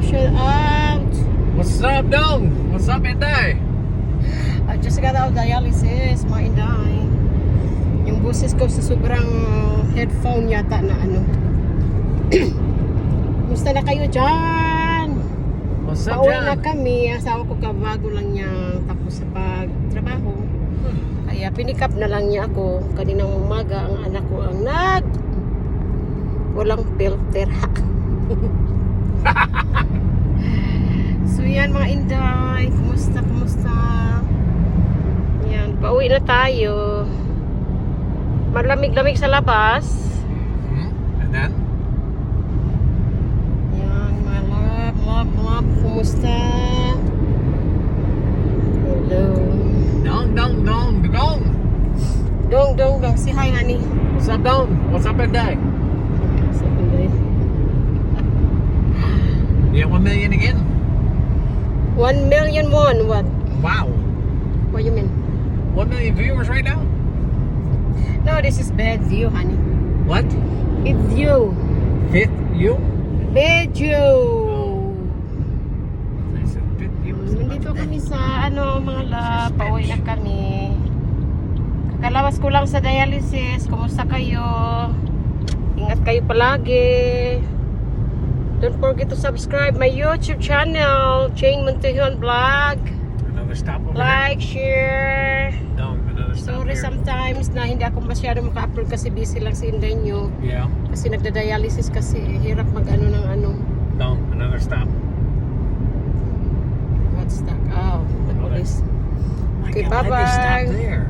shout out. What's up, Dong? What's up, Inday? I just got out of dialysis, mga inday. Yung boses ko sa sobrang headphone yata na ano. Kumusta na kayo dyan? What's up, Pauwi na John? kami. Asawa ko kabago lang niya tapos sa pagtrabaho. Kaya pinikap na lang niya ako. Kaninang umaga ang anak ko ang walang filter. So yan mga inday. Kumusta? Yan, pauwi na tayo. Malamig-lamig sa labas. And then? Yan, mga love. Kumusta? Hello. Dong. Say hi, honey. What's up, Dong? What's up, Inday? Sa inday. You get 1 million again? 1 million won, what? Wow. What you mean? 1 million viewers right now? No, this is bad view, honey. What? It's you. Fifth you? Bad view. I said fifth viewers. Nandito kami sa mga love. Pauwi na kami. Kakalawas ko lang sa dialysis. Kumusta kayo? Ingat kayo palagi. Don't forget to subscribe my YouTube channel, Jane Montejon Vlog. Another stop over Like, share. here. Dong, another stop Sorry here. sometimes na hindi ako masyado maka-upload kasi busy lang si Inday nyo. Yeah. Kasi nagda-dialysis kasi hirap mag-ano ng ano. Dong, another stop. What's that? Oh, the police. Okay, Why'd they stop bye-bye. there?